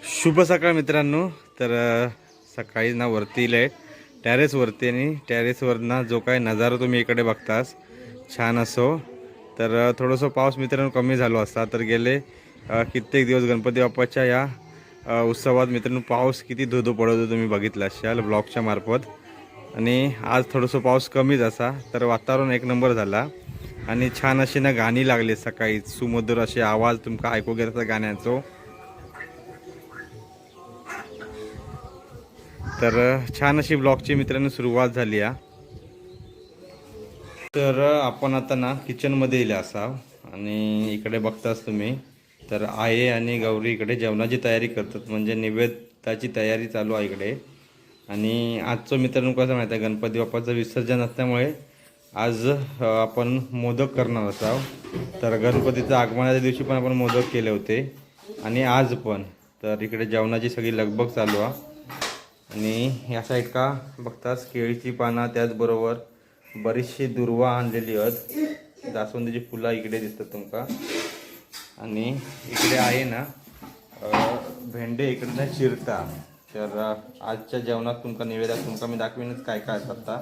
शुभ सकाळ मित्रांनो. तर सकाळी ना वरती इले टेरेसवरती आणि टेरेसवरना जो काही नजारा तुम्ही इकडे बघतास छान असो. तर थोडंसं पाऊस मित्रांनो कमी झालो असता तर गेले कित्येक दिवस गणपती बाप्पाच्या या उत्सवात मित्रांनो पाऊस किती धोधो पडतो तुम्ही बघितला असाल ब्लॉगच्या मार्फत. आणि आज थोडंसं पाऊस कमीच असा तर वातावरण एक नंबर झाला आणि छान अशी ना गाणी लागली सकाळी सुमधुर असे आवाज तुमका ऐकू घेता गाण्याचो. तर छान अशी ब्लॉगची मित्रांनो सुरुवात झाली आहे. तर आपण आता ना किचनमध्ये येले असाव आणि इकडे बघताच तुम्ही तर आई आणि गौरी इकडे जेवणाची तयारी करतात म्हणजे नैवेद्याची तयारी चालू आहे इकडे. आणि आजचं मित्रांनो कसं माहिती आहे गणपती बाप्पाचं विसर्जन असल्यामुळे आज आपण मोदक करणार असाव. तर गणपतीच्या आगमनाच्या दिवशी पण आपण मोदक केले होते आणि आज पण. तर इकडे जेवणाची सगळी लगबग चालू आहे. आणि या साईड का बघताच केळीची पानं त्याचबरोबर बरीचशी दुर्वा आणलेली आहेत. जास्वंदीची फुलं इकडे दिसतात तुमका. आणि इकडे आहे ना भेंडे इकडे चिरता. तर आजच्या जेवणात तुमका निवेदन तुमका मी दाखवीनच काय काय असतात.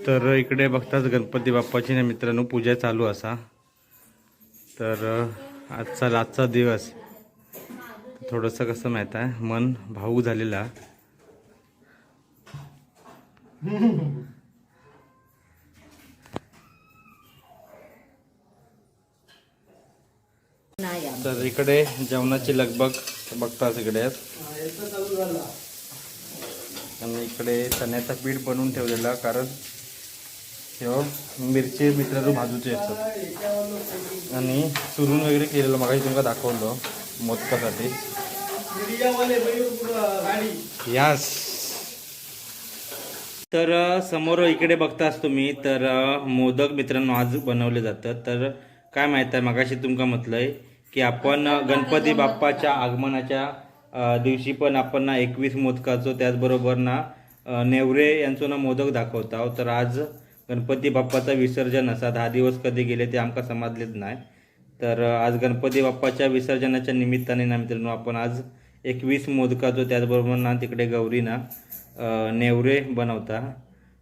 तर इकडे बघताच गणपती बाप्पाची ना मित्रांनो पूजा चालू असा. तर आजचा दिवस थोडंसं कसं माहीत आहे मन भावूक झालेला. तर इकडे जेवणाची लगबग बघताच इकडे. आणि इकडे चण्याचा पीठ बनवून ठेवलेला कारण मिरची मित्रांनो भाजूचे असतात. आणि सुरून वगैरे केलेलं मगाशी तुमका दाखवलं मोदकासाठी. यास तर समोर इकडे बघताच तुम्ही तर मोदक मित्रांनो आज बनवले जातात. तर काय माहित आहे मगाशी तुमका म्हटलंय की आपण गणपती बाप्पाच्या आगमनाच्या दिवशी पण आपण ना 21 मोदकाचो त्याचबरोबर ना नेवरे यांचो ना मोदक दाखवता. तर आज गणपती बाप्पाचा विसर्जन असा 10 दिवस कधी गेले ते आमका समजलेच नाही. तर आज गणपती बाप्पाच्या विसर्जनाच्या निमित्ताने ना मित्रांनो आपण आज 21 मोदकाचो त्याचबरोबर ना तिकडे गौरी ना नेवरे बनवता.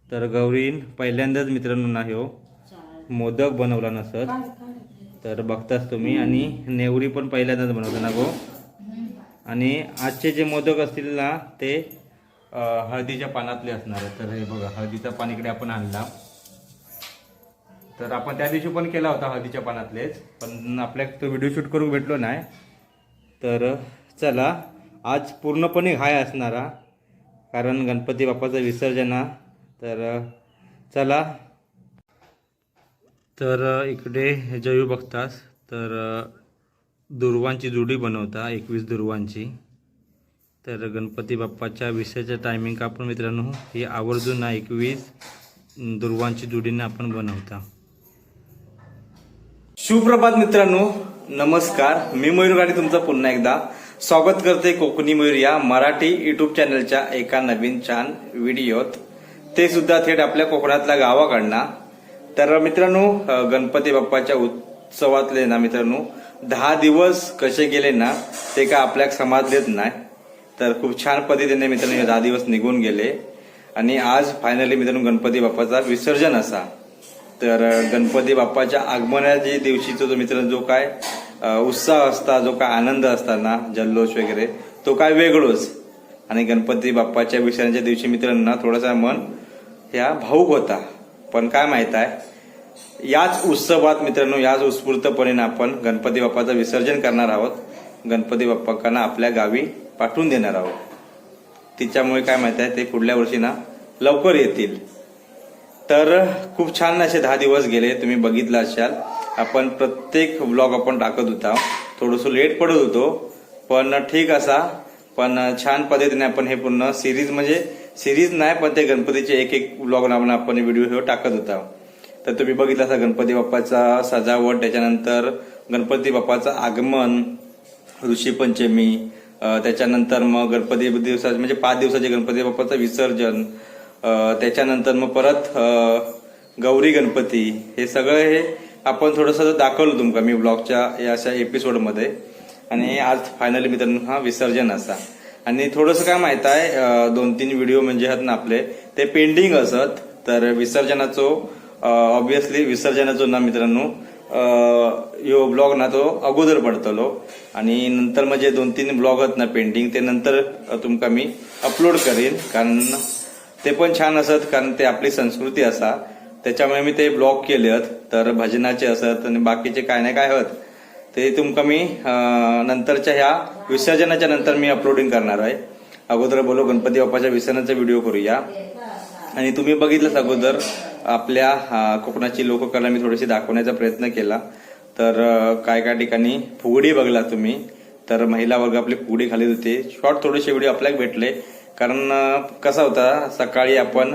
तर गौरीन पहिल्यांदाच मित्रांनो ना ह्यो मोदक बनवला नसत. तर बघताच तुम्ही. आणि नेवरी पण पहिल्यांदाच बनवता ना गो. आणि आजचे जे मोदक असतील ना ते हळदीच्या पानातले असणार आहे. तर हे बघा हळदीचा पान इकडे आपण आणला. तर आपण त्या दिवशी पण केला होता हळदीच्या पानातलेच पण आपल्या तो व्हिडिओ शूट करून भेटलो नाही. तर चला आज पूर्णपणे घाय असणारा कारण गणपती बाप्पाचं विसर्जन. तर चला. तर इकडे जयू बघतास तर दुर्वांची जोडी बनवता 21 दुर्वांची. तर गणपती बाप्पाच्या विसर्जन टायमिंग आपण मित्रांनो ही आवर्जून ना 21 दुर्वांची जोडीने आपण बनवता. सुप्रभात मित्रांनो, नमस्कार. मी मयूर गाडी तुमचं पुन्हा एकदा स्वागत करते कोकणी मयूर या मराठी युट्यूब चॅनलच्या एका नवीन छान व्हिडिओत, ते सुद्धा थेट आपल्या कोकणातल्या गावाकडनं. तर मित्रांनो गणपती बाप्पाच्या उत्सवातले ना मित्रांनो 10 दिवस कसे गेले ना ते का आपल्याक समजलेच नाही. तर खूप छान पद्धतीने मित्रांनो हे 10 दिवस निघून गेले आणि आज फायनली मित्रांनो गणपती बाप्पाचा विसर्जन असा. तर गणपती बाप्पाच्या आगमनाच्या दिवशीचा जो मित्रांनो जो काय उत्साह असता, जो काय आनंद असता ना जल्लोष वगैरे तो काय वेगळोच. आणि गणपती बाप्पाच्या विसर्जनाच्या दिवशी मित्रांनो थोडासा मन ह्या भाऊक होता. पण काय माहित आहे याच उत्सवात मित्रांनो याच उत्स्फूर्तपणे आपण गणपती बाप्पाचं विसर्जन करणार आहोत. गणपती बाप्पांना आपल्या गावी पाठवून देणार आहोत. तिच्यामुळे काय माहित आहे ते पुढल्या वर्षी ना लवकर येतील. तर खूप छान असे 10 दिवस गेले. तुम्ही बघितलं असाल आपण प्रत्येक व्लॉग आपण टाकत होता. थोडंसं लेट पडत होतो पण ठीक असा. पण छान पद्धतीने आपण हे पूर्ण सिरीज म्हणजे सिरीज नाही पण ते गणपतीचे एक व्लॉग आपण व्हिडिओ हे टाकत होता. तर तुम्ही बघितलं असा गणपती बाप्पाचा सजावट, त्याच्यानंतर गणपती बाप्पाचं आगमन, ऋषी पंचमी, त्याच्यानंतर मग गणपती दिवसाचे म्हणजे 5 दिवसाचे गणपती बाप्पाचं विसर्जन, त्याच्यानंतर मग परत गौरी गणपती, हे सगळं हे आपण थोडंसं दाखवलं तुमका मी ब्लॉगच्या या अशा एपिसोडमध्ये. आणि आज फायनली मित्रांनो हा विसर्जन असा. आणि थोडंसं काय माहित आहे 2-3 व्हिडिओ म्हणजे आहेत ना आपले ते पेंडिंग असत. तर विसर्जनाचो ऑब्विसली विसर्जनाचो ना मित्रांनो यो ब्लॉग ना तो अगोदर पडतलो. आणि नंतर म्हणजे 2-3 ब्लॉग आहेत ना पेंडिंग ते नंतर तुमका मी अपलोड करीन. कारण ते पण छान असत, कारण ते आपली संस्कृती असा. त्याच्यामुळे मी ते ब्लॉग केले आहेत. तर भजनाचे असत आणि बाकीचे काय नाही काय आहेत ते तुमका मी नंतरच्या ह्या विसर्जनाच्या नंतर मी अपलोडिंग करणार आहे. अगोदर बोलो गणपती बाप्पाच्या विसर्जनाचा व्हिडिओ करूया. आणि तुम्ही बघितलंच अगोदर आपल्या कोकणाची लोककला मी थोडीशी दाखवण्याचा प्रयत्न केला. तर काय काय ठिकाणी फुगडी बघला तुम्ही. तर महिला वर्ग आपली फुगडी खाली होते. शॉर्ट थोडेसे व्हिडिओ आपल्याला भेटले. कारण कसा होता सकाळी आपण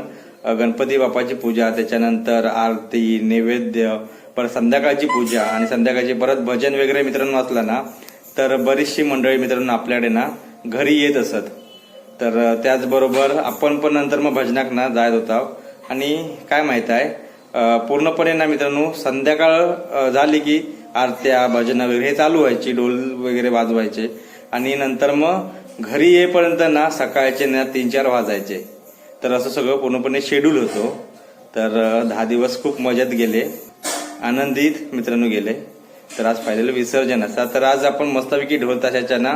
गणपती बाप्पाची पूजा, त्याच्यानंतर आरती, नैवेद्य, परत संध्याकाळची पूजा आणि संध्याकाळची परत भजन वगैरे मित्रांनो असला ना तर बरीचशी मंडळी मित्रांनो आपल्याकडे ना घरी येत असत. तर त्याचबरोबर आपण पण नंतर मग भजनाक ना जायत होता. आणि काय माहित आहे पूर्णपणे ना मित्रांनो संध्याकाळ झाली की आरत्या भजन वगैरे हे चालू व्हायची, ढोल वगैरे वाजवायचे. आणि नंतर मग घरी येईपर्यंत ना सकाळचे ना 3-4 वाजायचे. तर असं सगळं पूर्णपणे शेड्यूल होतो. तर 10 दिवस खूप मजेत गेले, आनंदित मित्रांनो गेले. तर आज फायनल विसर्जन असा. तर आज आपण मस्तपैकी ढोल ताशाच्या ना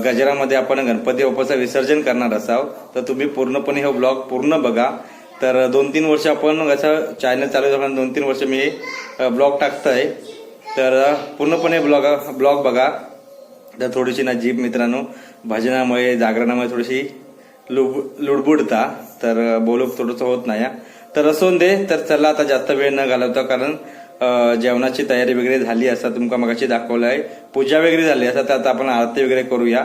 गजरामध्ये आपण गणपती बाप्पाचं विसर्जन करणार असाव. तर तुम्ही पूर्णपणे हा ब्लॉग पूर्ण बघा. तर 2-3 वर्ष आपण असं चॅनल चालू झालं, 2-3 वर्ष मी ब्लॉग टाकतोय. तर पूर्णपणे ब्लॉग बघा. तर थोडीशी ना जीभ मित्रांनो भजनामुळे जागरणामुळे थोडीशी लुडबुडता. तर बोलू थोडंसं होत नाही. तर असोन दे. तर चला आता जास्त वेळ न घालवता, कारण जेवणाची तयारी वगैरे झाली असं तुमका मगाशी दाखवलं आहे. पूजा वगैरे झाली असं तर आता आपण आरती वगैरे करूया.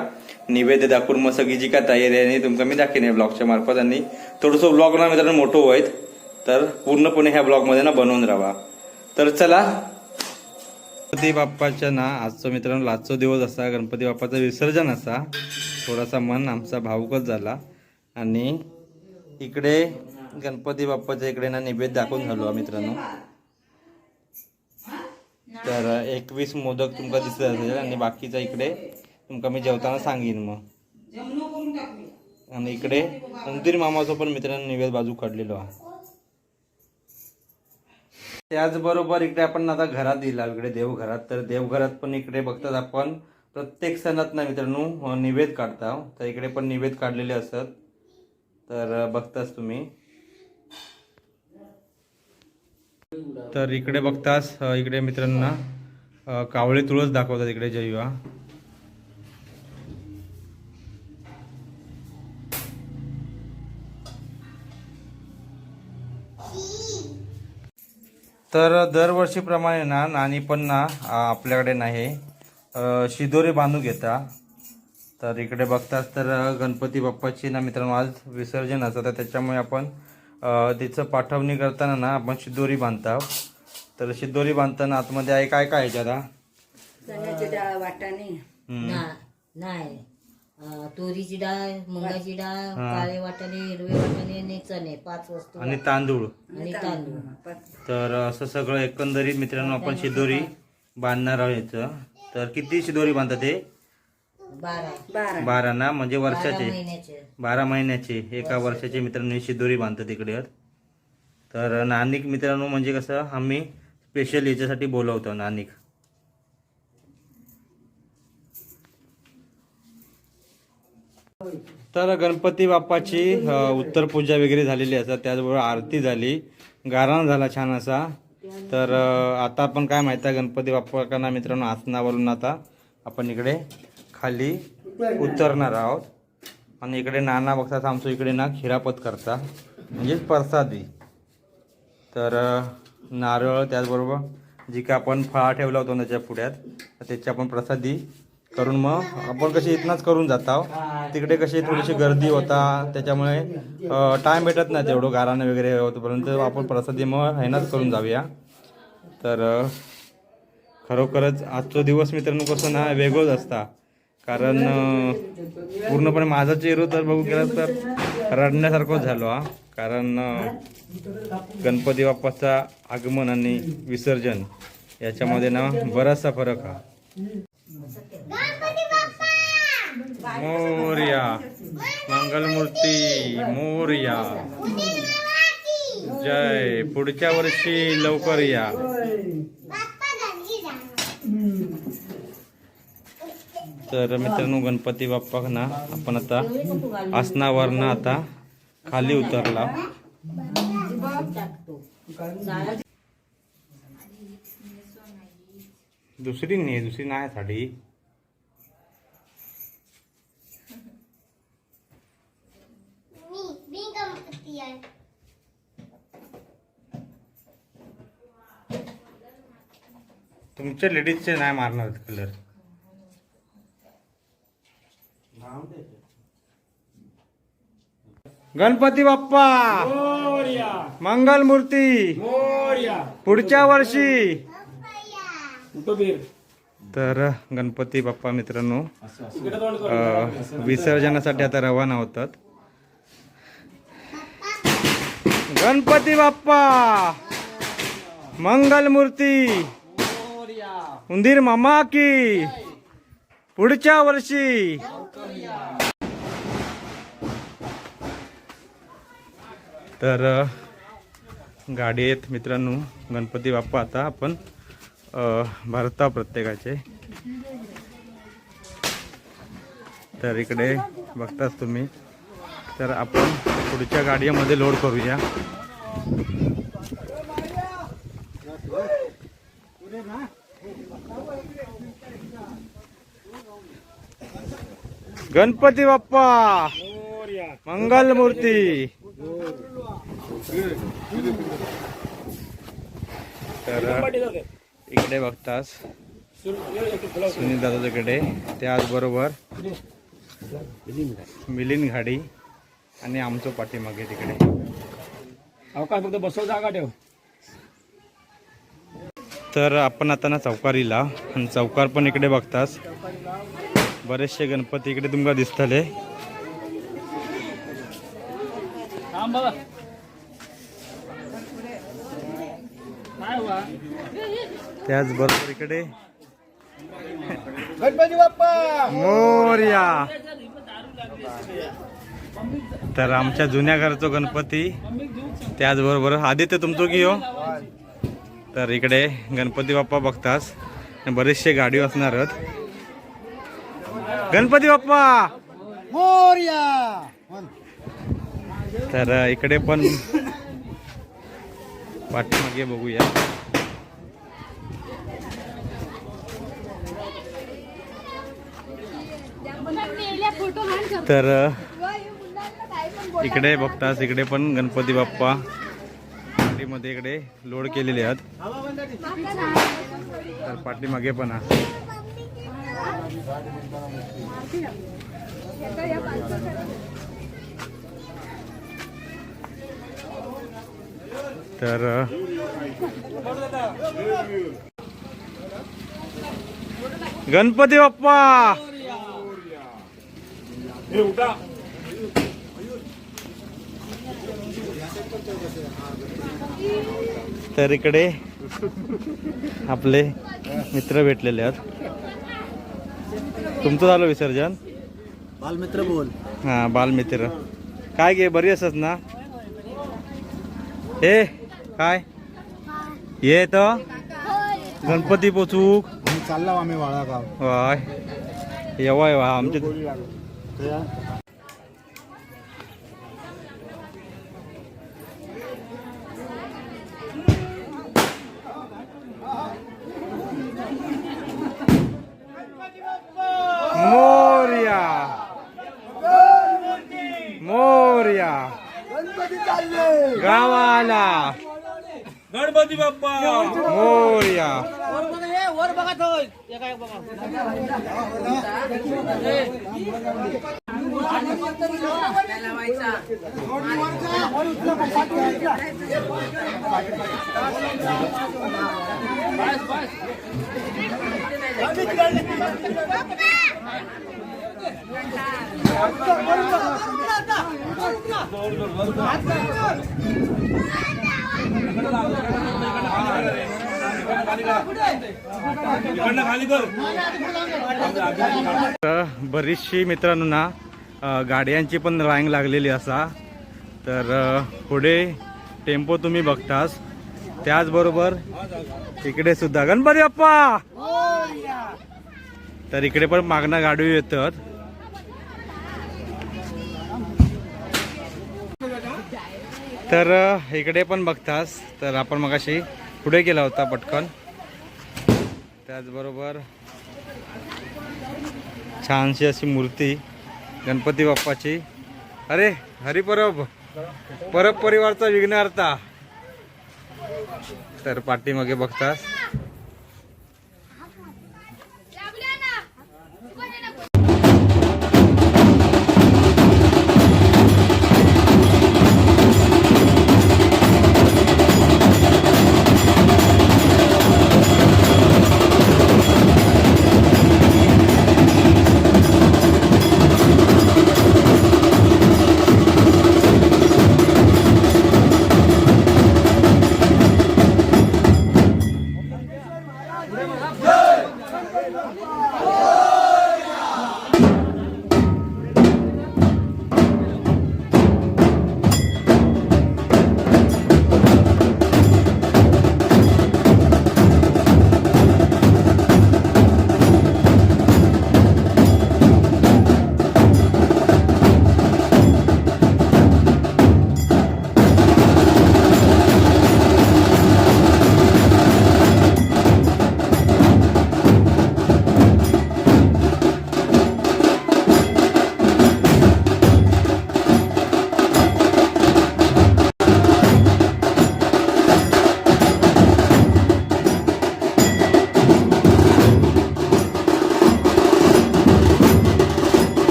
निवेद्य दाखवून मग सगळी जी काय तयारी आहे तुमका मी दाखवेन ब्लॉगच्या मार्फत. आणि थोडंसं ब्लॉग ना मित्रांनो मोठं होईत. तर पूर्णपणे ह्या ब्लॉगमध्ये ना बनवून राहा. तर चला. गणपती बाप्पाच्या ना आजचा मित्रांनो आजचा दिवस असा, गणपती बाप्पाचं विसर्जन असा. थोडासा मन आमचा भावुकच झाला. आणि इकडे गणपती बाप्पाच्या इकडे ना निवेद्य दाखवून झालो मित्रांनो. तर 21 मोदक तुमका दिसत असेल आणि बाकीचा इकडे तुमका मी जेवताना सांगेन मग. आणि इकडे उंदीर मामाचा पण मित्रांनो निवेद बाजू काढलेलो आहे. त्याचबरोबर इकडे आपण आता घरात दिला इकडे देवघरात. तर देवघरात पण इकडे बघतात आपण प्रत्येक सणात ना मित्रांनो निवेद काढता. तर इकडे पण निवेद काढलेले असतात. तर बघताच तुम्ही. तर इकडे बघतास इकडे मित्रांना कावळे तुळस दाखवतात इकडे जैवा. तर दरवर्षीप्रमाणे ना नानी पण ना आपल्याकडे नाही शिदोरी बांधून घेता. तर इकडे बघताच तर गणपती बाप्पाची ना मित्रांनो आज विसर्जन असतं. तर त्याच्यामुळे आपण तिचं पाठवणी करताना ना आपण शिदोरी बांधता. तर शिदोरी बांधताना आतमध्ये आहे काय काय ह्याच्यात? चण्याची डाळ, वाटाणे नाही तुरीची डाळ, मुगाची डाळ, काळे वाटाणे, हिरवे वाटाणे आणि चणे 5 वस्तू आणि तांदूळ. तर असं सगळं एकंदरीत मित्रांनो आपण शिदोरी बांधणार आहोत. तर किती शिदोरी बांधतात ते? 12 ना, म्हणजे वर्षाचे 12 महिन्याचे एका वर्षाचे मित्रांनो ही शिदोरी बांधतात इकडे. तर नानिक मित्रांनो म्हणजे कसं आम्ही स्पेशल याच्यासाठी बोलवतो नानिक. तर गणपती बाप्पाची उत्तर पूजा वगैरे झालेली असतात. त्याचबरोबर आरती झाली, गाराण झाला छान असा. तर आता आपण काय माहिती आहे गणपती बाप्पांना मित्रांनो आसनावरून आता आपण इकडे खाली उतरणार आहोत. आणि इकडे नाना बघतात आमचं इकडे ना खिरापत करता म्हणजेच प्रसादी. तर नारळ त्याचबरोबर जी काय आपण फळा ठेवला होतो त्याच्या पुढ्यात त्याची आपण प्रसादी करून मग आपण कशी इथनंच करून जाता. तिकडे कशी थोडीशी गर्दी होता त्याच्यामुळे टाइम भेटत नाही तेवढं गाराणं वगैरे होतपर्यंत आपण प्रसादी मग ह्यानंच करून जाऊया. तर खरोखरच आजचा दिवस मित्रांनो कसं ना वेगळंच असता. कारण पूर्णपणे माझा चेहरा तर बघू गेला तर रडण्यासारखंच झालो हा. कारण गणपती बाप्पाचा आगमन आणि विसर्जन याच्यामध्ये ना बराचसा फरक हा. मोरया मंगलमूर्ती मोरया. जय. पुढच्या वर्षी लवकर या. तर मित्रांनो गणपती बाप्पा ना आपण आता आसनावरनं आता खाली उतरला. दुसरी नाही साडी. तुमच्या लेडीजचे नाही मारणार कलर. गणपती बाप्पा मंगल मूर्ती पुढच्या वर्षी. तर गणपती बाप्पा मित्रांनो विसर्जनासाठी आता रवाना होतात. गणपती बाप्पा मंगल मूर्ती उंदीर मामा की पुढच्या वर्षी. तर गाडी आहेत मित्रांनो गणपती बाप्पा आता आपण भरता प्रत्येकाचे. तर इकडे बघताच तुम्ही. तर आपण पुढच्या गाडीमध्ये लोड करूया. गणपती बाप्पा मंगल मूर्ती. तर इकडे बघतास सुनील दादाच्याकडे त्याचबरोबर मिलिंद गाडी आणि आमचं पाठीमागे तिकडे. फक्त बसव जागा ठेव. तर आपण आता ना चौकारीला आणि चौकार पण इकडे बघतास बरेचसे गणपती इकडे तुमका दिसतले. त्याचबरोबर इकडे गणपती बाप्पा मोरया. तर आमच्या जुन्या घरचो गणपती त्याचबरोबर आदित्य तुमचो की हो. तर इकडे गणपती बाप्पा बघतास बरेचसे गाडी असणार. गणपती बाप्पा मोरया. तर इकडे पण पाठीमागे बघूया. तर इकडे बघतास इकडे पण गणपती बाप्पा गाडीमध्ये इकडे लोड केलेले आहेत. तर पाठीमागे पण आहे. तर गणपती बाप्पा तर इकडे आपले मित्र भेटलेले आहेत. तुमचं झालं विसर्जन. बालमित्र बोल. हा बालमित्र काय गे बरी असत ना. हे काय ये तर गणपती पोचूक चालला आम्ही वाळागाव. वाय येवा येवा आमचे. मोरया मोरया गावाला गणपती बाप्पा मोरया. वर बघा बरीचशी मित्रांनो ना गाड्यांची पण रांग लागलेली असा. तर पुढे टेम्पो तुम्ही बघतास, त्याचबरोबर इकडे सुद्धा गणपती बाप्पा. तर इकडे पण मागणं गाडी येतात. तर इकडे पण बघतास. तर आपण मगाशी पुढे गेला होता पटकन. त्याचबरोबर छानशी अशी मूर्ती गणपती बाप्पाची. अरे हरिपरब परब परिवारचा विघ्नहर्ता. तर पाठीमागे बघतास.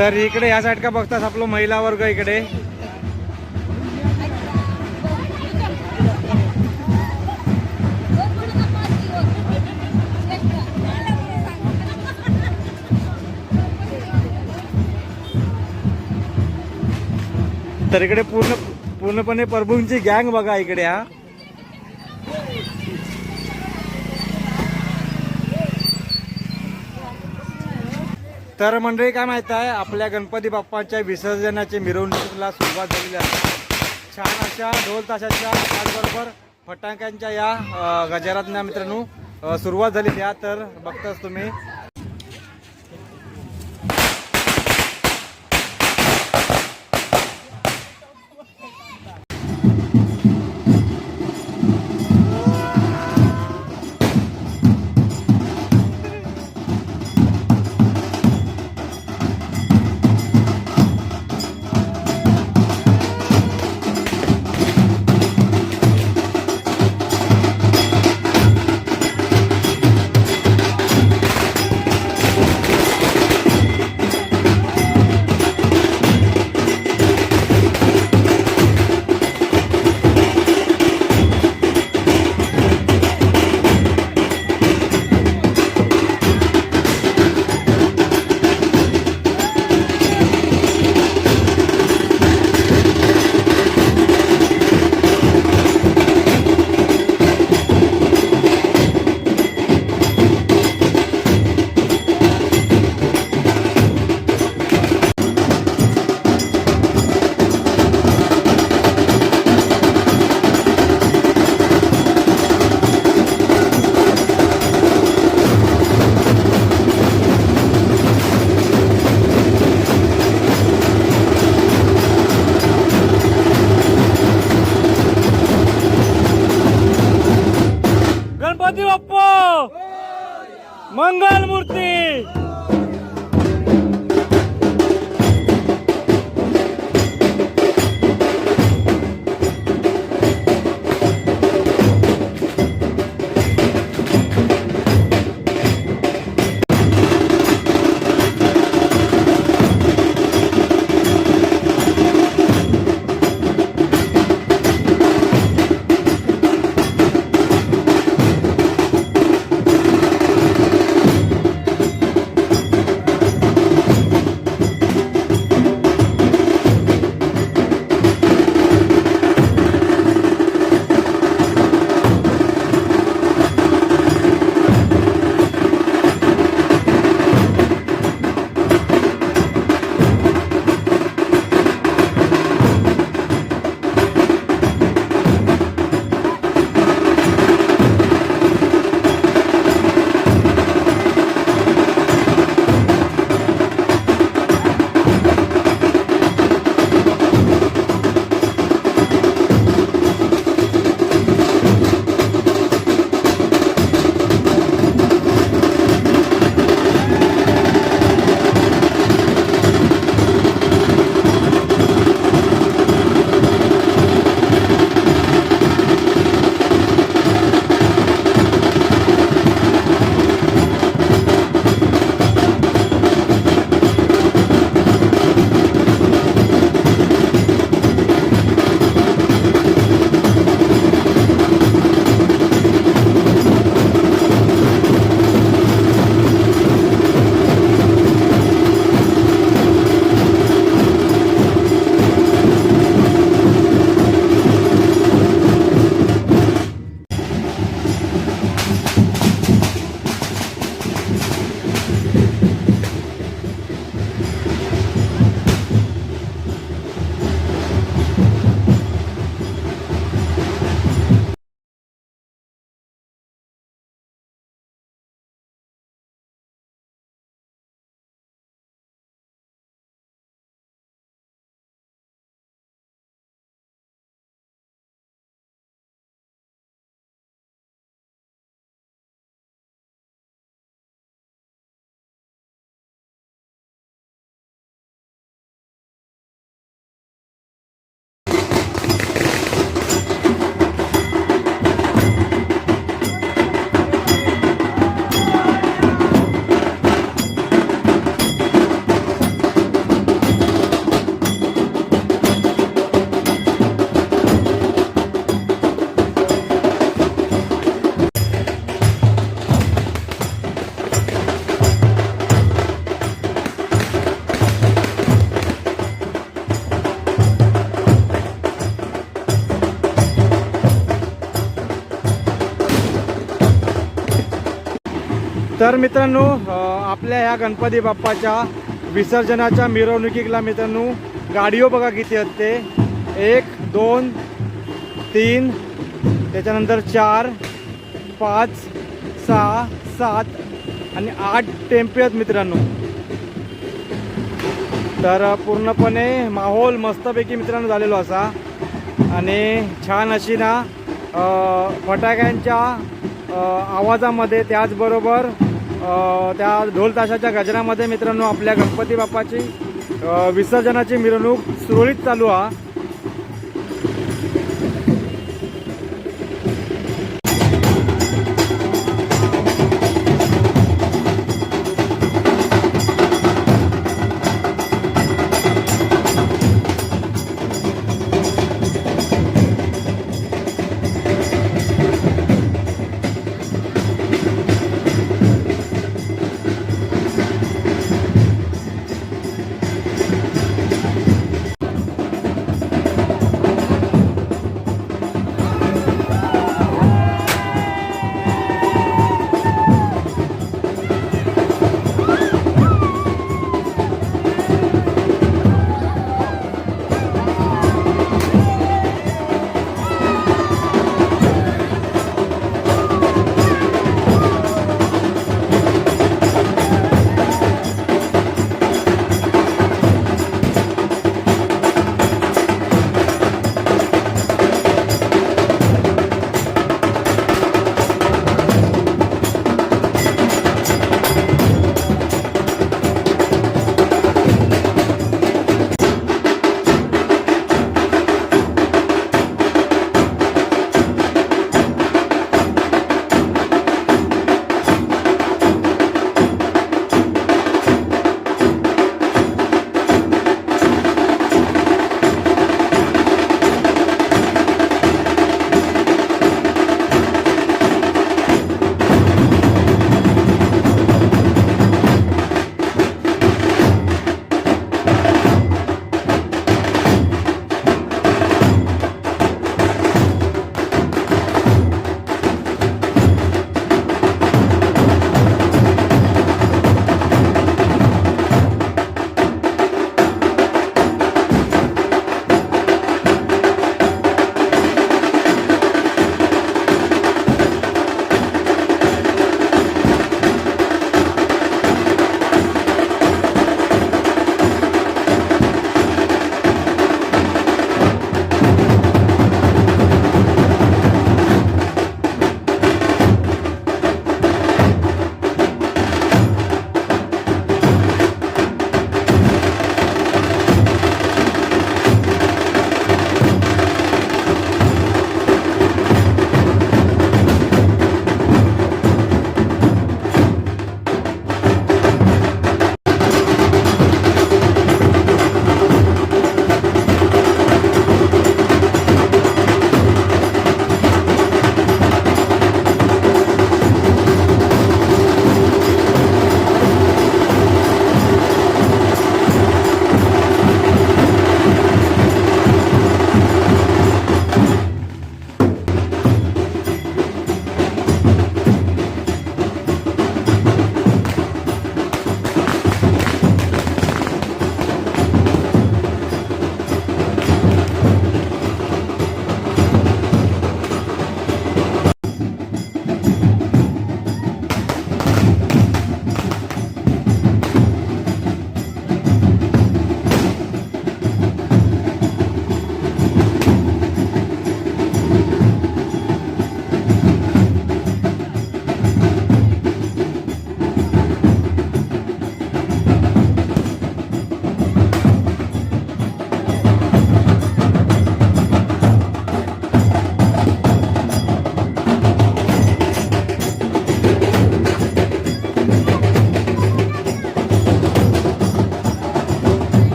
तर इकडे या साईड का बघतास आपलं महिला वर्ग इकडे. तर इकडे पूर्णपणे प्रभूंची गँग बघा इकडे. हा तर मंडळी काय माहित आहे, आपल्या गणपती बाप्पाच्या विसर्जनाची मिरवणुकीला सुरुवात झालेली आहे. छान अशा ढोल ताशाच्या त्याचबरोबर फटाक्यांच्या या गजरात ना मित्रांनो सुरुवात झालेली आहे. तर बघताच तुम्ही तर मित्रांनो आपल्या ह्या गणपती बाप्पाच्या विसर्जनाच्या मिरवणुकीला मित्रांनो गाडीओ बघा किती आहेत ते 1 2 3 त्याच्यानंतर 4 5 6 7 आणि 8 टेम्पे आहेत मित्रांनो. तर पूर्णपणे माहोल मस्तपैकी मित्रांनो झालेलो असा आणि छान अशी ना फटाक्यांच्या आवाजामध्ये त्याचबरोबर त्या ढोल ताशाच्या गजरामध्ये मित्रांनो आपल्या गणपती बाप्पाची विसर्जनाची मिरवणूक सुरळीत चालू आहे.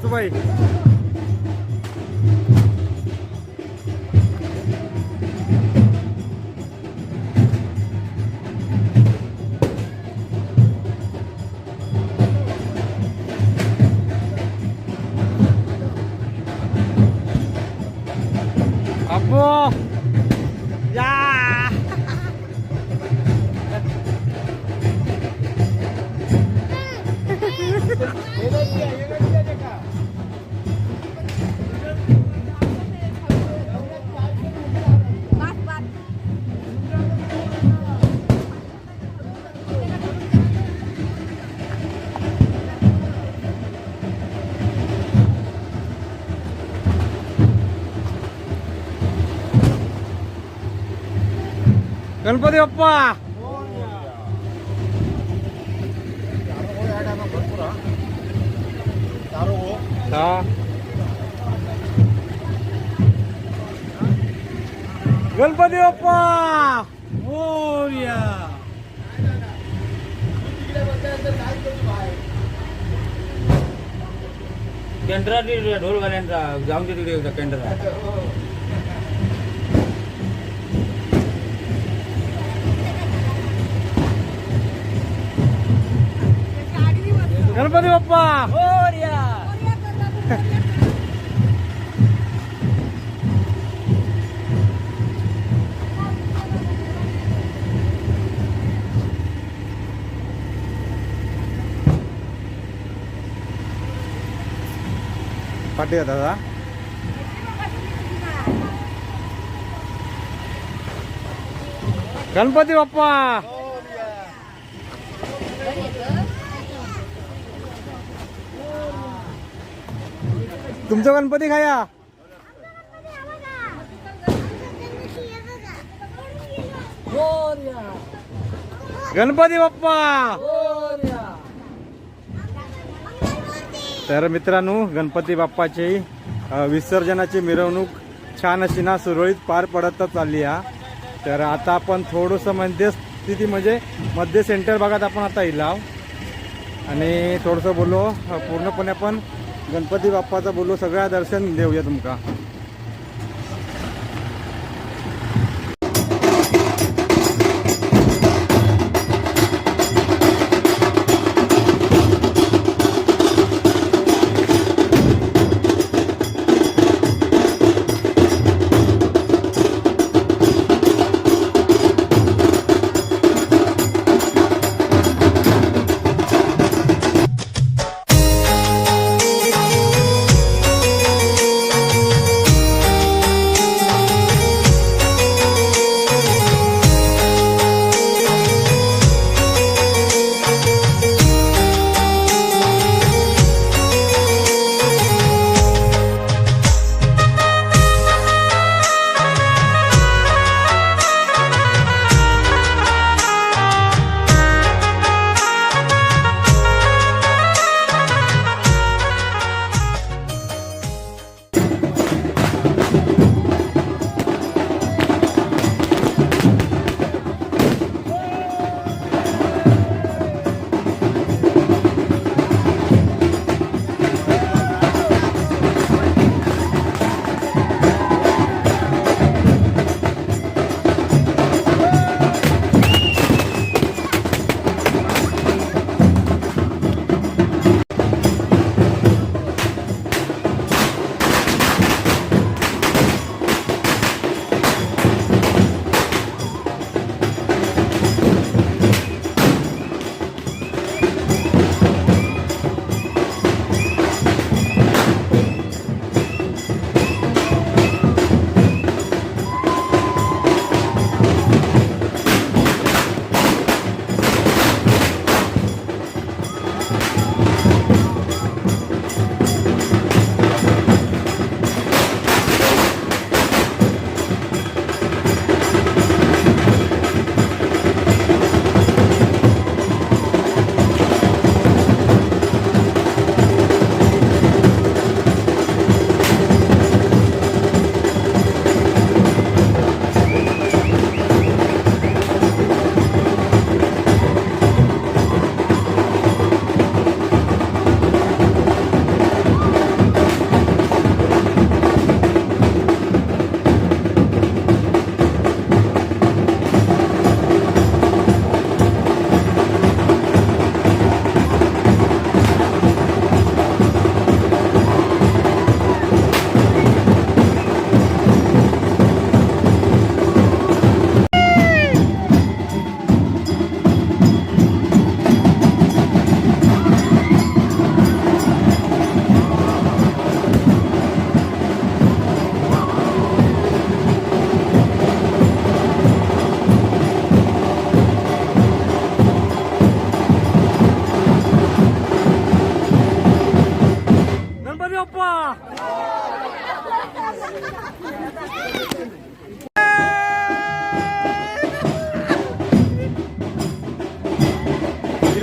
सासूबाई अप्पू या गणपती बाप्पा हा गणपती बाप्पा मोरया. केंद्रा ढोल घाल्यांचा जाऊन दे तिकडे केंद्रा. गणपती बाप्पा पाठी आहे दादा. गणपती बाप्पा तुमचा गणपती खाया. गणपती बाप्पा. तर मित्रांनो गणपती बाप्पाची विसर्जनाची मिरवणूक छान अशी ना सुरळीत पार पडत चालली आहे. तर आता आपण थोडंसं मध्यस्थिती म्हणजे मध्य सेंटर भागात आपण आता इलाव आणि थोडंसं बोललो पूर्णपणे आपण गणपती बाप्पाचं बोललो सगळ्या दर्शन देऊया तुमका.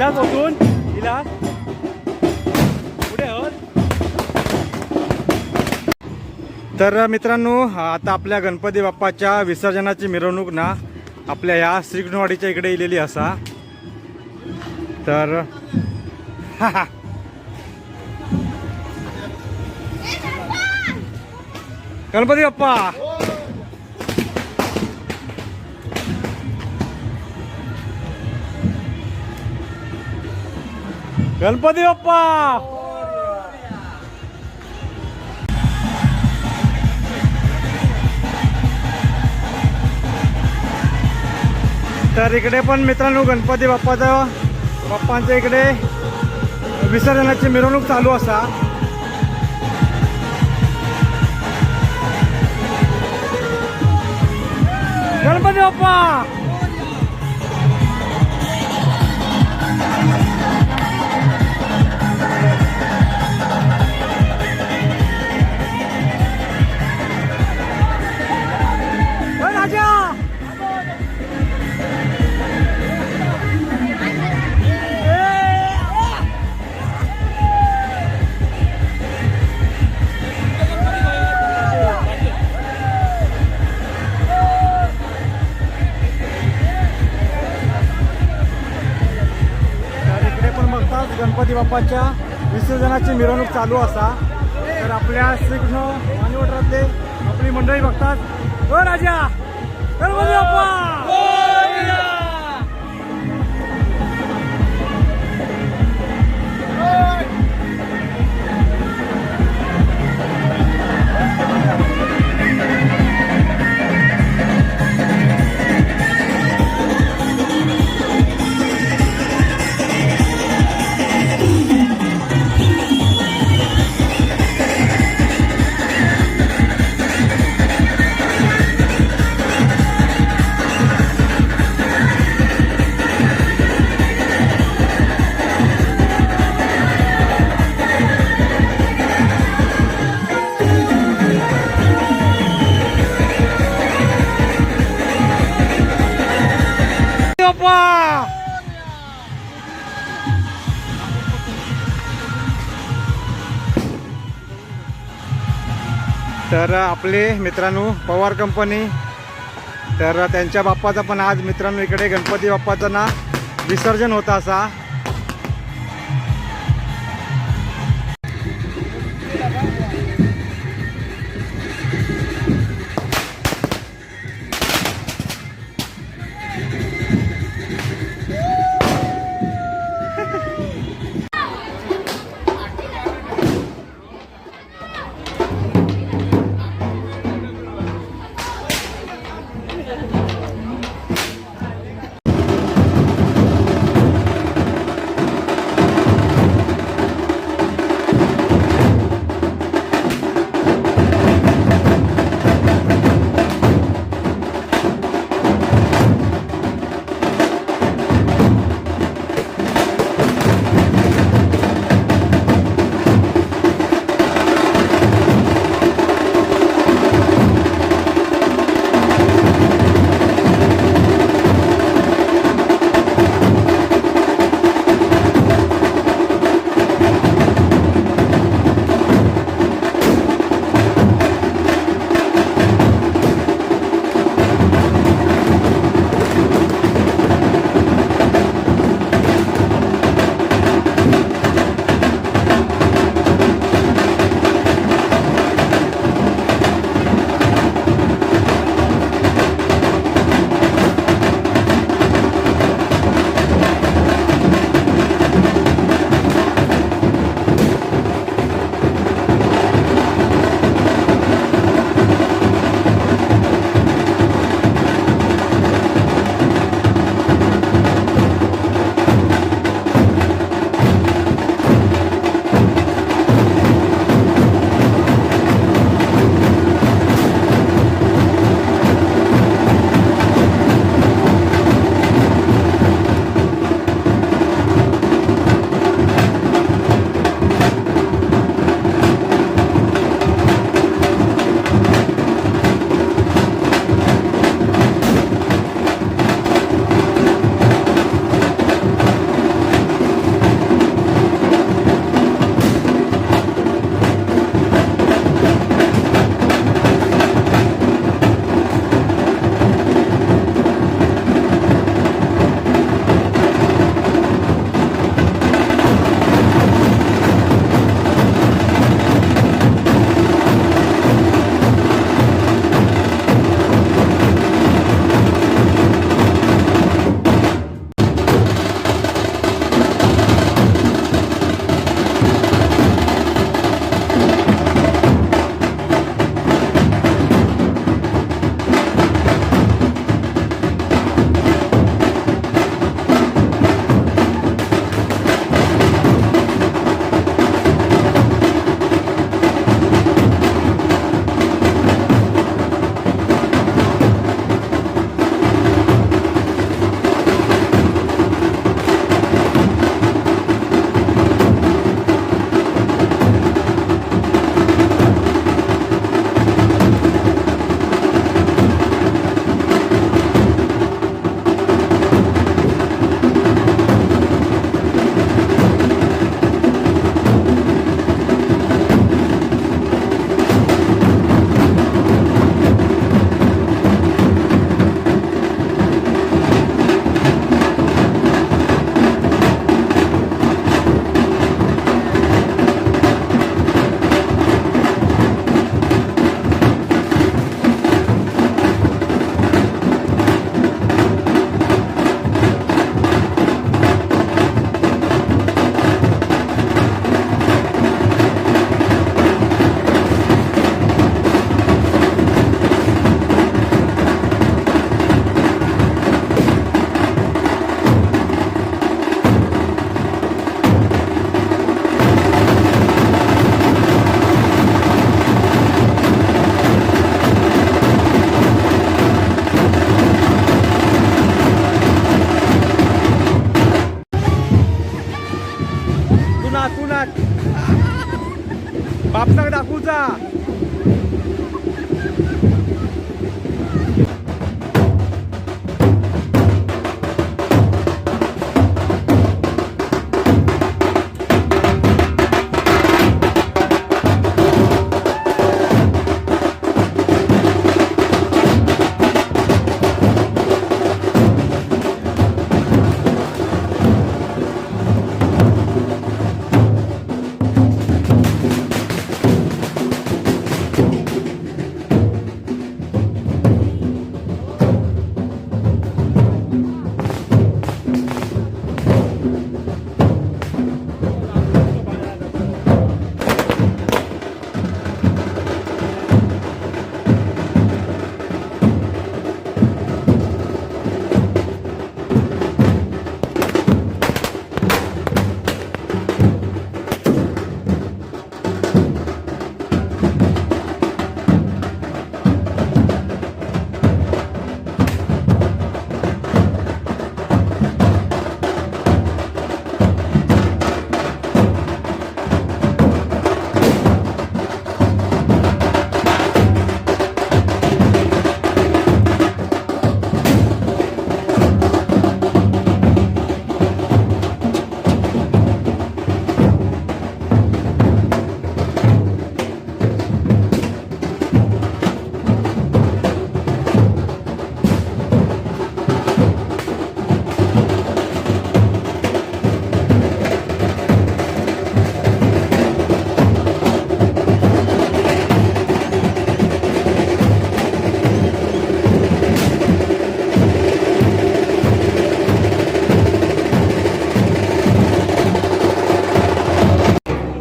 इलाज बसून इलाज पुढे आहोत. तर मित्रांनो आता आपल्या गणपती बाप्पाच्या विसर्जनाची मिरवणूक ना आपल्या ह्या श्रीकृष्णवाडीच्या इकडे इलेली असा. तर गणपती बाप्पा गणपती बाप्पा. तर इकडे पण मित्रांनो गणपती बाप्पांच्या इकडे विसर्जनाची मिरवणूक चालू असा. गणपती बाप्पा राजा. गणपती बाप्पाच्या विसर्जनाची मिरवणूक चालू असा. तर आपल्या श्रीकृष्ण वाणीवटरातले आपली मंडळी बघतात. ओ राजा गणपती बाप्पा. तर आपले मित्रांनो पवार कंपनी तर त्यांच्या बाप्पाचा पण आज मित्रांनो इकडे गणपती बाप्पाचं ना विसर्जन होता असा. बापसाक दाखवूचा.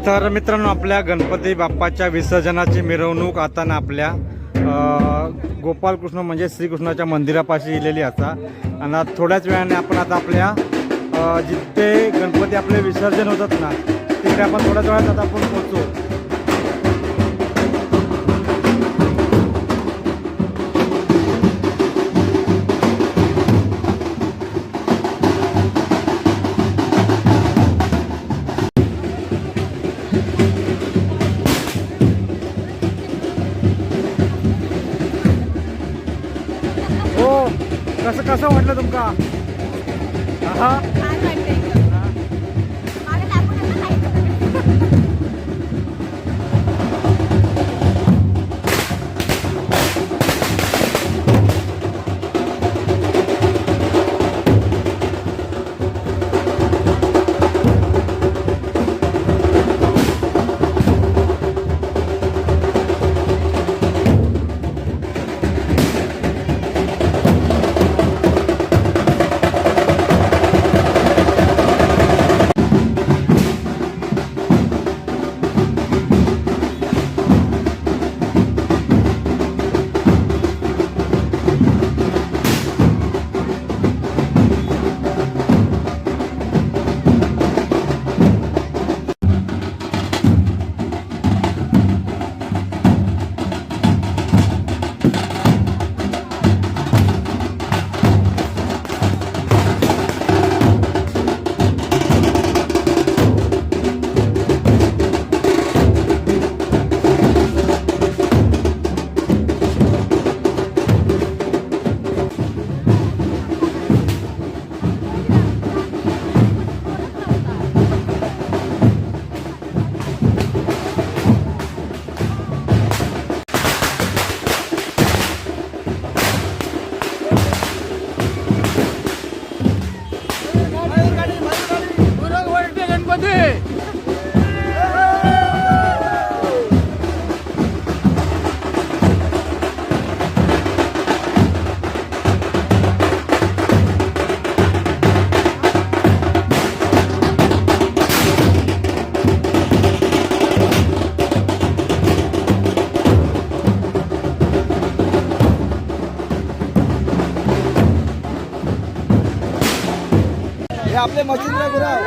तर मित्रांनो, आपल्या गणपती बाप्पाच्या विसर्जनाची मिरवणूक आता ना आपल्या गोपालकृष्ण म्हणजे श्रीकृष्णाच्या मंदिरापाशी इलेली असा. आणि थोड्याच वेळाने आपण आता आपल्या जिथे गणपती आपले विसर्जन होतात ना तिकडे आपण थोड्याच वेळात आता आपण पोहोचू. कसं कसं वाटलं तुमका? हा आपले मच्छिंद्र गुराव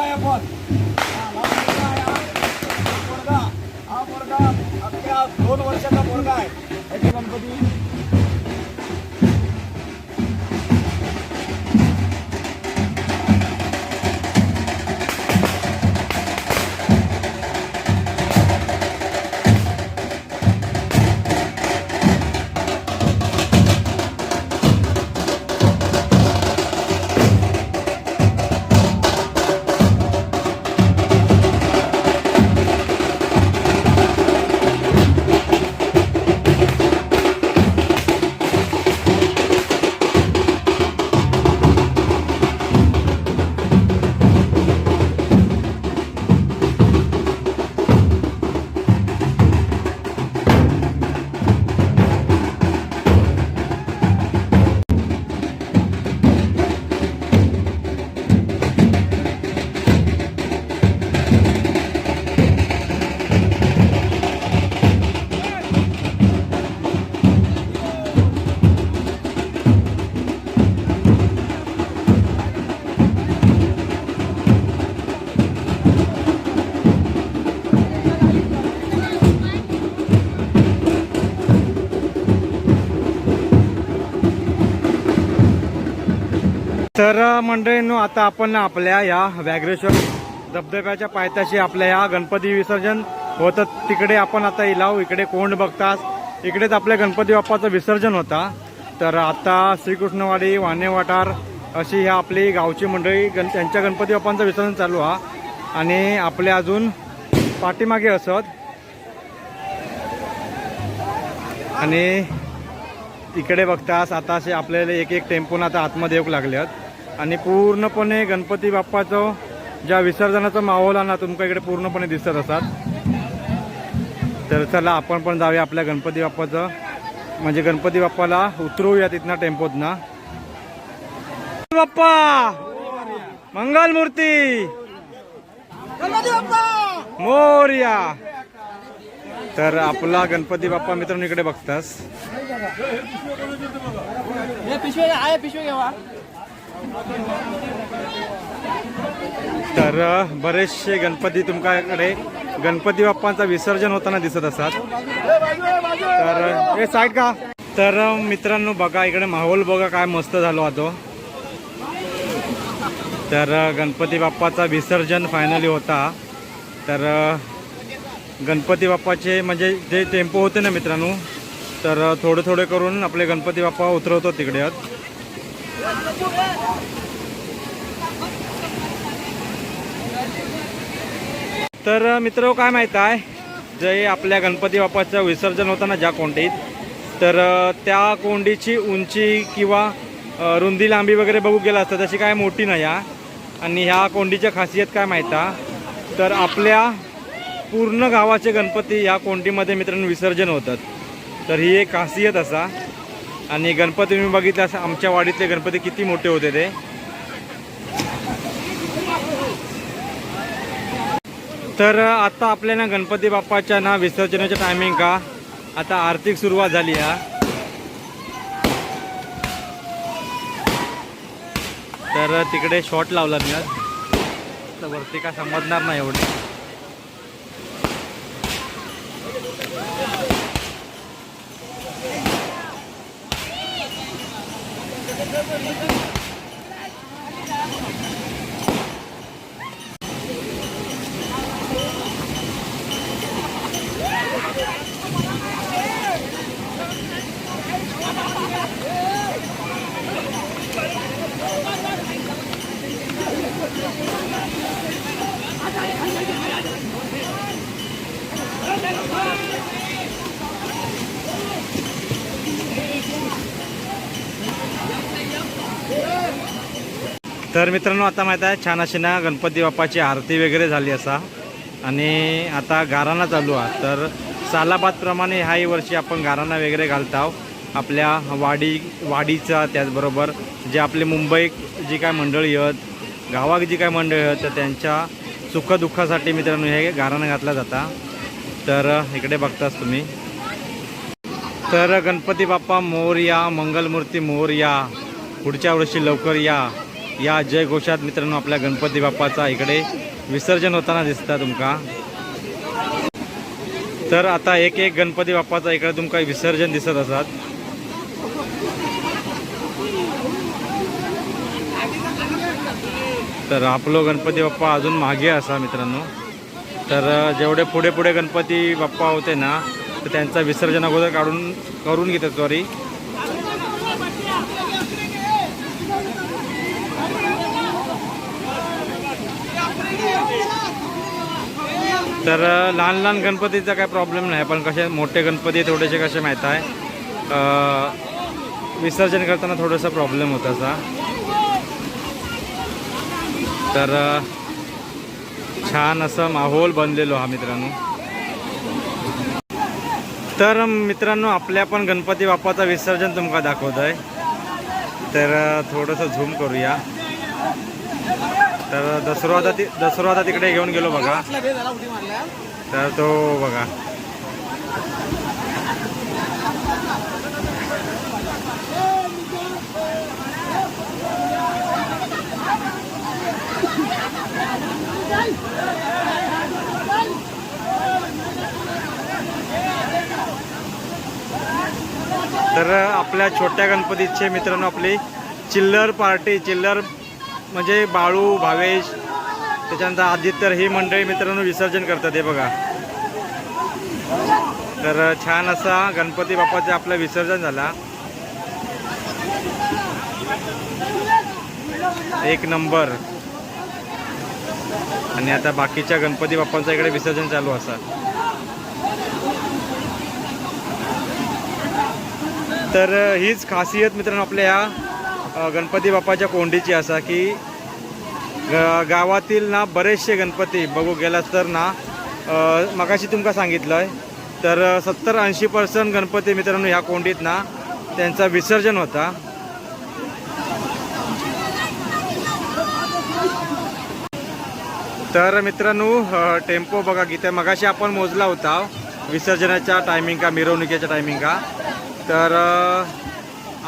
आहे आपण. हा पोरगा अख्ख्या 2 वर्षाचा पोरगा आहे. याचे गणपती तर मंडळींनो, आता आपण आपल्या या व्याघ्रेश्वर धबधब्याच्या पायथ्याशी आपल्या या गणपती विसर्जन होतं तिकडे आपण आता इलाव. इकडे कोंड बघतास, इकडेच आपल्या गणपती बाप्पाचं विसर्जन होता. तर आता श्रीकृष्णवाडी, वानेवाटार अशी ह्या आपली गावची मंडळी त्यांच्या गणपती बाप्पांचं विसर्जन चालू हा. आणि आपल्या अजून पाठीमागे असत आणि इकडे बघतास आता असे आपल्याला एक एक टेम्पोन आता आतमध्ये येऊ लागले आहेत. आणि पूर्णपणे गणपती बाप्पाचं ज्या विसर्जनाचा माहोल ना तुमका इकडे पूर्णपणे दिसत असतात. तर चला आपण पण जाऊया आपल्या गणपती बाप्पाचं, म्हणजे गणपती बाप्पाला उतरवूया तिथनं टेम्पोतनं. बाप्पा मंगल मूर्ती मोरया. तर आपला गणपती बाप्पा मित्रांनो इकडे बघतास. तर बरेचसे गणपती तुमच्याकडे गणपती बाप्पांचा विसर्जन होताना दिसत असतात. तर हे साईड का. तर मित्रांनो बघा इकडे माहोल बघा काय मस्त झालो होतो. तर गणपती बाप्पाचा विसर्जन फायनली होता. तर गणपती बाप्पाचे म्हणजे जे टेम्पो होते ना मित्रांनो, तर थोडे थोडे करून आपले गणपती बाप्पा उतरवतो तिकडे आहेत. तर मित्र काय माहीत आहे, जे आपल्या गणपती बाप्पाचं विसर्जन होतं ना ज्या कोंडीत, तर त्या कोंडीची उंची किंवा रुंदी लांबी वगैरे बघू गेला असतं तशी काय मोठी नाही आहे. आणि ह्या कोंडीच्या खासियत काय माहीत आहे, तर आपल्या पूर्ण गावाचे गणपती ह्या कोंडीमध्ये मित्रांनो विसर्जन होतात. तर ही एक खासियत असा. आणि गणपती तुम्ही बघितलं असं आमच्या वाडीतले गणपती किती मोठे होते ते. तर आता आपल्याला गणपती बाप्पाच्या ना विसर्जनाच्या टायमिंग का आता आर्थिक सुरुवात झाली आहे. तर तिकडे शॉट लावला मी आज, तर वरती काय समजणार नाही एवढे. तर मित्रांनो आता माहीत आहे छान अशी ना गणपती बाप्पाची आरती वगैरे झाली असा. आणि आता गाराणा चालू आहे. तर सालाबादप्रमाणे ह्याही वर्षी आपण गाराणा वगैरे घालत आहोत आपल्या वाडीचा. त्याचबरोबर जे आपले मुंबई जी काय मंडळी आहेत, गावात जी काय मंडळी आहेत, तर त्यांच्या सुखदुःखासाठी मित्रांनो हे गाराणा घातला जाता. तर इकडे बघताच तुम्ही. तर गणपती बाप्पा मोरया, मंगलमूर्ती मोरया, पुढच्या वर्षी लवकर या. या जयघोषात मित्रांनो आपल्या गणपती बाप्पाचा इकडे विसर्जन होताना दिसता तुमका। तर आता एक एक गणपती बाप्पाचा इकडे तुमका विसर्जन दिसत असतात। तर आपलो गणपती बाप्पा अजून मागे असा मित्रांनो। तर जेवढे पुढे पुढे गणपती बाप्पा होते ना तर त्यांचा विसर्जन अगोदर करून घेतात सॉरी। तर लहान लहान गणपतीचा काय प्रॉब्लेम नाही, पण कसे मोठे गणपती थोडेसे कसे माहीत आहे विसर्जन करताना थोडासा प्रॉब्लेम होता असा। तर छान असं माहोल बनलेलो हा मित्रांनो। तर मित्रांनो आपल्या पण गणपती बाप्पाचा विसर्जन तुमका दाखवत आहे। तर थोडंसं झूम करूया। तर दसरा तिकडे घेऊन गेलो बघा। तर तो बघा तर आपल्या छोट्या गणपतीचे मित्रांनो आपली चिल्लर पार्टी, चिल्लर म्हणजे बाळू, भावेश, त्याच्यानंतर आदित्य ही मंडळी मित्रांनो विसर्जन करतात हे बघा। तर छान असा गणपती बाप्पाचे आपलं विसर्जन झाला, एक नंबर। आणि आता बाकीच्या गणपती बाप्पांचा इकडे विसर्जन चालू असा। तर हीच खासियत मित्रांनो आपल्या या गणपती बाप्पाच्या कोंडीची असा की गावातील ना बरेचसे गणपती बघू गेलास तर ना मगाशी तुमका सांगितलं आहे तर 70-80% गणपती मित्रांनो ह्या कोंडीत ना त्यांचा विसर्जन होता। तर मित्रांनो टेम्पो बघा किती मगाशी आपण मोजला होता विसर्जनाच्या टायमिंग का, मिरवणुकीच्या टायमिंग का। तर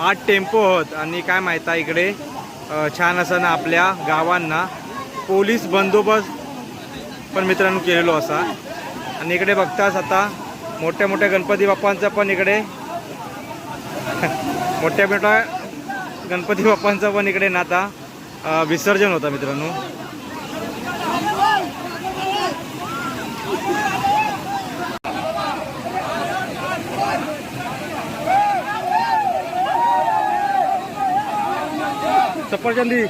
8 टेम्पो होत आणि काय माहीत आहे इकडे छान असं ना आपल्या गावांना पोलीस बंदोबस्त पण मित्रांनो केलेलो असा। आणि इकडे बघताच आता मोठ्या मोठ्या गणपती बाप्पांचा पण इकडे मोठ्या मोठ्या गणपती बाप्पांचा पण इकडे ना आता विसर्जन होता मित्रांनो। सफरचंदी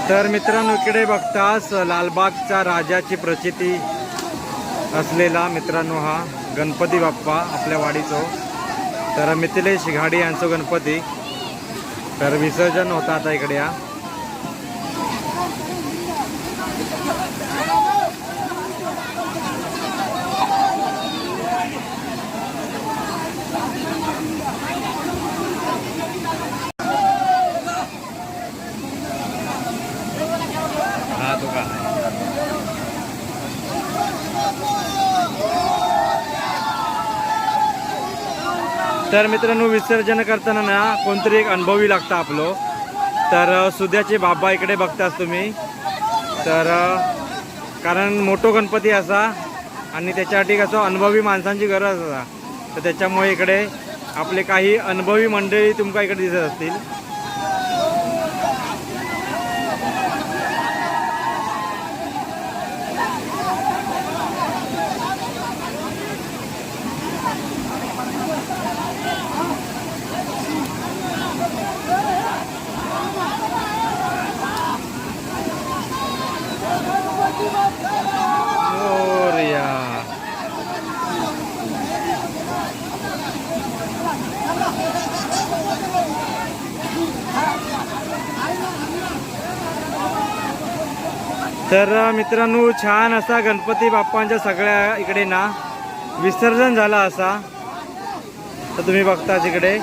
तर मित्रांनो इकडे बघतास लालबागच्या राजाची प्रचिती असलेला मित्रांनो हा गणपती बाप्पा आपल्या वाडीचो। तर मिथिलेश घाडी यांचो गणपती तर विसर्जन होतं आता इकडे या. हा तो का तर मित्रांनो विसर्जन करताना ना कोणतरी एक अनुभवी लागतं आपलं. तर सुद्याचे बाबा इकडे बघताच तुम्ही. तर कारण मोठो गणपती असा आणि त्याच्यासाठी कसं अनुभवी माणसांची गरज असा, तर त्याच्यामुळे इकडे आपले काही अनुभवी मंडळी तुमका इकडे दिसत असतील. मोरया. तर मित्रांनो छान असा गणपती बाप्पांच्या सगळ्या इकडे ना विसर्जन झाला असा, तर तुम्ही बघताच इकडे.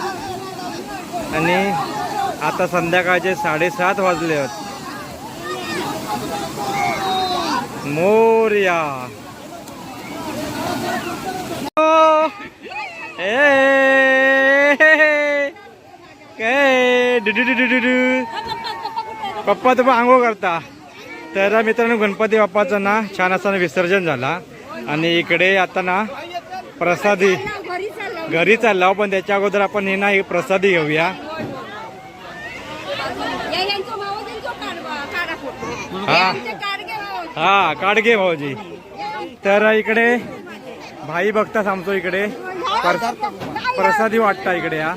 आणि आता संध्याकाळचे 7:30 वाजले आहेत. मोरया. काय पप्पा तुम्ही आंघोळ करता. तर मित्रांनो गणपती बाप्पाचं ना छान असताना विसर्जन झाला आणि इकडे आता ना प्रसादी घरी चालला. पण त्याच्या अगोदर आपण हे ना ही प्रसादी घेऊया. हा हा काडगे भाऊजी. तर इकडे भाई बघता थांबतो इकडे प्रसादी वाटता इकडे. हा